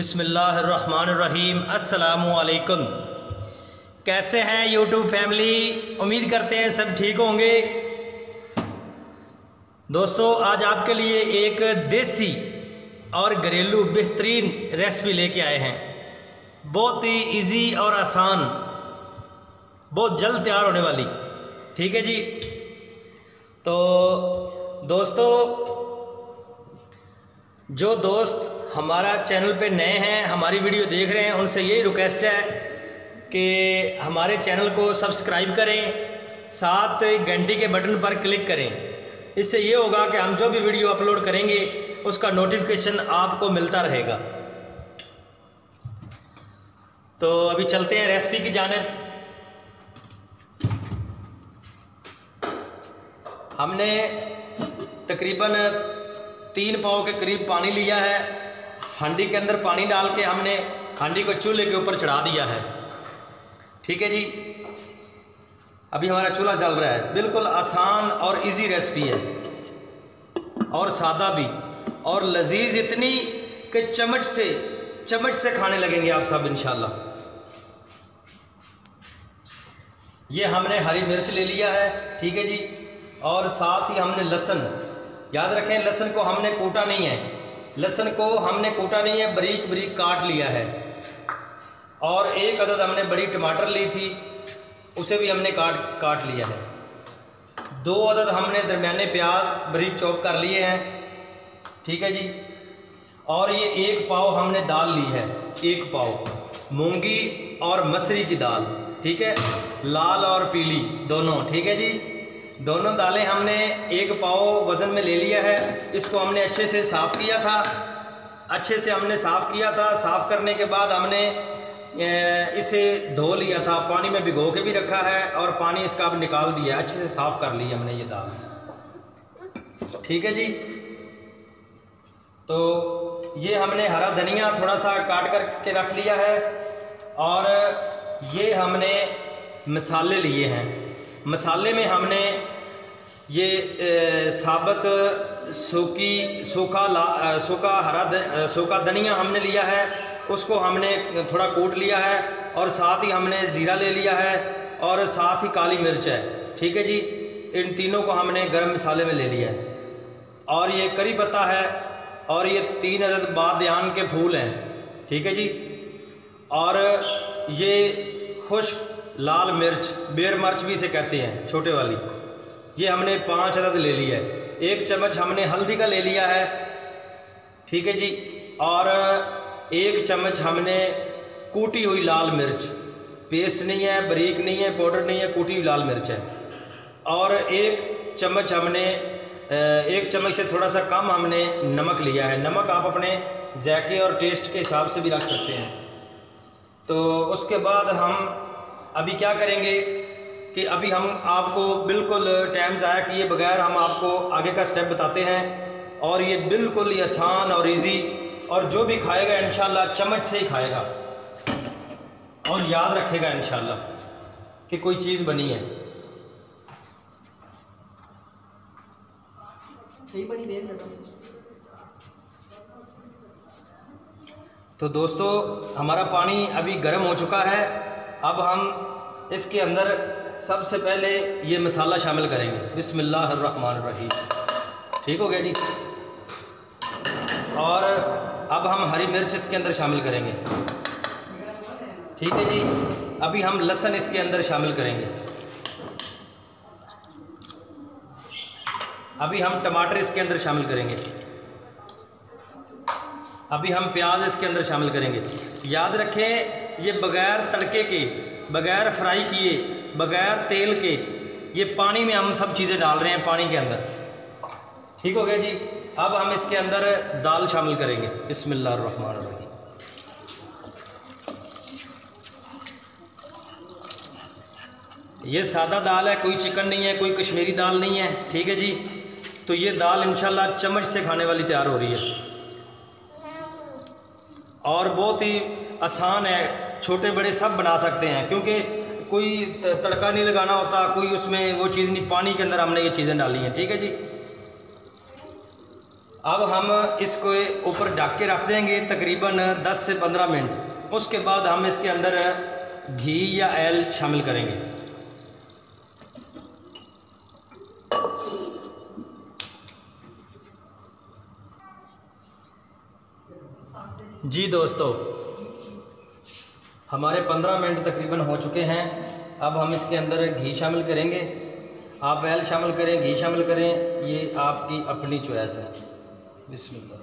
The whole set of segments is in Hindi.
बिस्मिल्लाहिर्रहमानिर्रहीम। अस्सलामुअलैकुम। कैसे हैं यूट्यूब फैमिली? उम्मीद करते हैं सब ठीक होंगे। दोस्तों, आज आपके लिए एक देसी और घरेलू बेहतरीन रेसिपी लेके आए हैं। बहुत ही इजी और आसान, बहुत जल्द तैयार होने वाली। ठीक है जी। तो दोस्तों, जो दोस्त हमारा चैनल पे नए हैं, हमारी वीडियो देख रहे हैं, उनसे यही रिक्वेस्ट है कि हमारे चैनल को सब्सक्राइब करें, साथ घंटी के बटन पर क्लिक करें। इससे ये होगा कि हम जो भी वीडियो अपलोड करेंगे उसका नोटिफिकेशन आपको मिलता रहेगा। तो अभी चलते हैं रेसिपी की जानिब। हमने तकरीबन 3 पाव के करीब पानी लिया है। हांडी के अंदर पानी डाल के हमने हांडी को चूल्हे के ऊपर चढ़ा दिया है। ठीक है जी। अभी हमारा चूल्हा जल रहा है। बिल्कुल आसान और इजी रेसिपी है और सादा भी, और लजीज इतनी कि चम्मच से खाने लगेंगे आप सब इंशाल्लाह। ये हमने हरी मिर्च ले लिया है। ठीक है जी। और साथ ही हमने लहसुन, याद रखें लहसुन को हमने कूटा नहीं है, बारीक बारीक काट लिया है। और एक अदद हमने बड़ी टमाटर ली थी, उसे भी हमने काट लिया है। 2 अदद हमने दरमियाने प्याज बारीक चॉप कर लिए हैं। ठीक है जी। और ये 1 पाव हमने दाल ली है, 1 पाव मूंगी और मसरी की दाल। ठीक है, लाल और पीली दोनों। ठीक है जी। दोनों दालें हमने 1 पाव वज़न में ले लिया है। इसको हमने अच्छे से साफ़ किया था। साफ़ करने के बाद हमने इसे धो लिया था, पानी में भिगो के भी रखा है और पानी इसका अब निकाल दिया। अच्छे से साफ़ कर ली हमने ये दाल। ठीक है जी। तो ये हमने हरा धनिया थोड़ा सा काट कर के रख लिया है। और ये हमने मसाले लिए हैं। मसाले में हमने ये साबुत सूखा धनिया हमने लिया है, उसको हमने थोड़ा कूट लिया है। और साथ ही हमने ज़ीरा ले लिया है और साथ ही काली मिर्च है। ठीक है जी। इन तीनों को हमने गरम मसाले में ले लिया है। और ये करी पत्ता है और ये 3 अदद बादयान के फूल हैं। ठीक है जी। और ये खुश्क लाल मिर्च, बेर मिर्च भी इसे कहते हैं, छोटे वाली, ये हमने 5 अदद ले लिया है। 1 चम्मच हमने हल्दी का ले लिया है। ठीक है जी। और 1 चम्मच हमने कूटी हुई लाल मिर्च, पेस्ट नहीं है, बारीक नहीं है, पाउडर नहीं है, कूटी हुई लाल मिर्च है। और 1 चम्मच हमने 1 चम्मच से थोड़ा सा कम हमने नमक लिया है। नमक आप अपने जायके और टेस्ट के हिसाब से भी रख सकते हैं। तो उसके बाद हम अभी क्या करेंगे कि अभी हम आपको बिल्कुल टाइम ज़ाया किए बगैर हम आपको आगे का स्टेप बताते हैं। और ये बिल्कुल ही आसान और इजी, और जो भी खाएगा इंशाल्लाह चम्मच से ही खाएगा और याद रखेगा इंशाल्लाह कि कोई चीज़ बनी है। सही बनी देर लगा। तो दोस्तों, हमारा पानी अभी गर्म हो चुका है। अब हम इसके अंदर सबसे पहले ये मसाला शामिल करेंगे। बिस्मिल्लाहिर्रहमानिर्रहीम। ठीक हो गया जी। और अब हम हरी मिर्च इसके अंदर शामिल करेंगे। ठीक है जी। अभी हम लहसुन इसके अंदर शामिल करेंगे। अभी हम टमाटर इसके अंदर शामिल करेंगे। अभी हम प्याज इसके अंदर शामिल करेंगे। याद रखें, ये बग़ैर तड़के के, बग़ैर फ्राई किए, बग़ैर तेल के, ये पानी में हम सब चीज़ें डाल रहे हैं, पानी के अंदर। ठीक हो गया जी। अब हम इसके अंदर दाल शामिल करेंगे। बिस्मिल्लाहिर्रहमानिर्रहीम। ये सादा दाल है, कोई चिकन नहीं है, कोई कश्मीरी दाल नहीं है। ठीक है जी। तो ये दाल इंशाल्लाह चम्मच से खाने वाली तैयार हो रही है और बहुत ही आसान है। छोटे बड़े सब बना सकते हैं, क्योंकि कोई तड़का नहीं लगाना होता, कोई उसमें वो चीज़ नहीं, पानी के अंदर हमने ये चीज़ें डाली हैं। ठीक है जी। अब हम इसको ऊपर ढक के रख देंगे तकरीबन 10 से 15 मिनट। उसके बाद हम इसके अंदर घी या ऑयल शामिल करेंगे। जी दोस्तों, हमारे 15 मिनट तकरीबन हो चुके हैं। अब हम इसके अंदर घी शामिल करेंगे। आप ऑयल शामिल करें, घी शामिल करें, ये आपकी अपनी चॉइस है। बिस्मिल्लाह।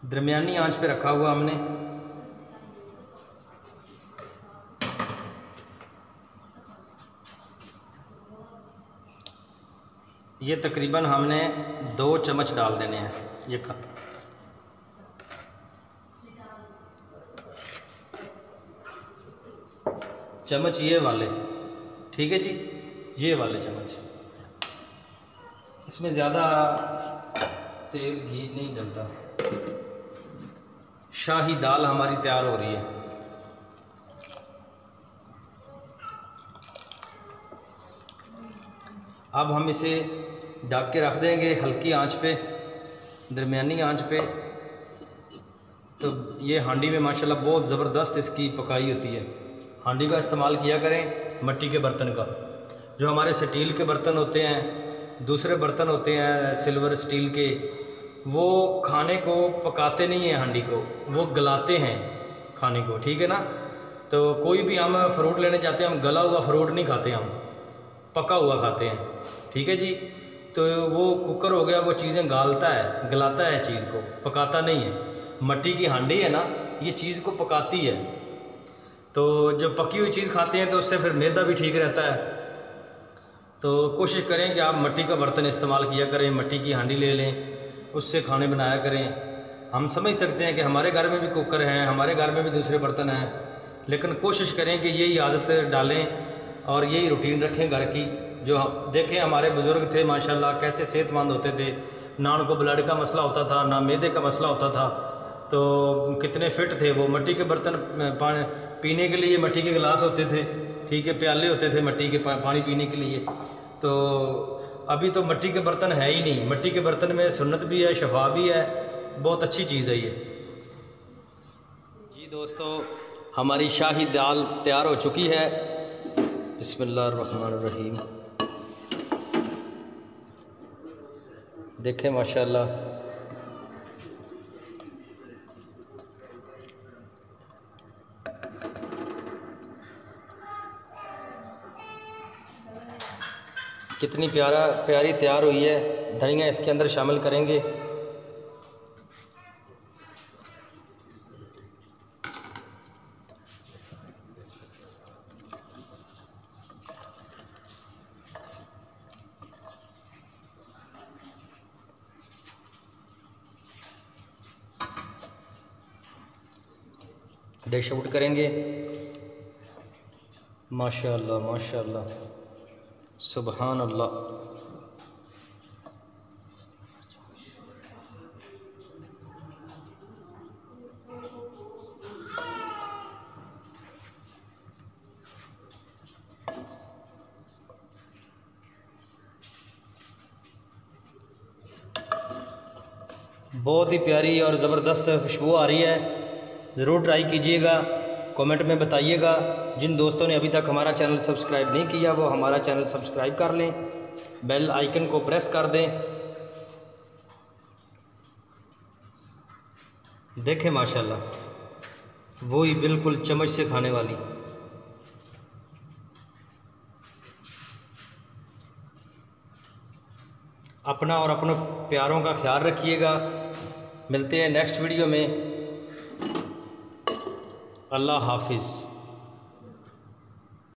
दरमियानी आंच पे रखा हुआ हमने। ये तकरीबन हमने 2 चम्मच डाल देने हैं। ये चम्मच ये वाले, ठीक है जी, ये वाले चम्मच। इसमें ज़्यादा तेल घी नहीं डलता। शाही दाल हमारी तैयार हो रही है। अब हम इसे ढक के रख देंगे हल्की आंच पे, दरमियानी आंच पे। तो ये हांडी में माशाल्लाह बहुत ज़बरदस्त इसकी पकाई होती है। हांडी का इस्तेमाल किया करें, मिट्टी के बर्तन का। जो हमारे स्टील के बर्तन होते हैं, दूसरे बर्तन होते हैं सिल्वर स्टील के, वो खाने को पकाते नहीं हैं, हांडी को वो गलाते हैं खाने को, ठीक है ना। तो कोई भी हम फ्रूट लेने जाते हैं, हम गला हुआ फ्रूट नहीं खाते, हम पका हुआ खाते हैं, ठीक है जी। तो वो कुकर हो गया, वो चीज़ें गालता है, गलाता है चीज़ को, पकाता नहीं है। मिट्टी की हांडी है ना, ये चीज़ को पकाती है। तो जो पकी हुई चीज़ खाते हैं तो उससे फिर मैदा भी ठीक रहता है। तो कोशिश करें कि आप मिट्टी का बर्तन इस्तेमाल किया करें, मिट्टी की हांडी ले लें, उससे खाने बनाया करें। हम समझ सकते हैं कि हमारे घर में भी कुकर हैं, हमारे घर में भी दूसरे बर्तन हैं, लेकिन कोशिश करें कि यही आदत डालें और यही रूटीन रखें घर की। जो देखें हमारे बुज़ुर्ग थे माशाल्लाह, कैसे सेहतमंद होते थे, ना उनको ब्लड का मसला होता था, ना मैदे का मसला होता था। तो कितने फिट थे वो। मिट्टी के बर्तन पीने के लिए मिट्टी के गिलास होते थे, ठीक है, प्याले होते थे मिट्टी के पानी पीने के लिए। तो अभी तो मिट्टी के बर्तन है ही नहीं। मिट्टी के बर्तन में सुन्नत भी है, शफा भी है, बहुत अच्छी चीज़ है ये। जी दोस्तों, हमारी शाही दाल तैयार हो चुकी है। बिस्मिल्लाहिर्रहमानिर्रहीम। देखें माशाल्लाह, कितनी प्यारी तैयार हुई है। धनिया इसके अंदर शामिल करेंगे। डिश आउट करेंगे। माशाअल्लाह माशाअल्लाह, सुबहान अल्लाह। बहुत ही प्यारी और ज़बरदस्त खुशबू आ रही है। ज़रूर ट्राई कीजिएगा, कमेंट में बताइएगा। जिन दोस्तों ने अभी तक हमारा चैनल सब्सक्राइब नहीं किया वो हमारा चैनल सब्सक्राइब कर लें, बेल आइकन को प्रेस कर दें। देखें माशाल्लाह, वो ही बिल्कुल चम्मच से खाने वाली। अपना और अपने प्यारों का ख्याल रखिएगा। मिलते हैं नेक्स्ट वीडियो में। अल्लाह हाफिज़।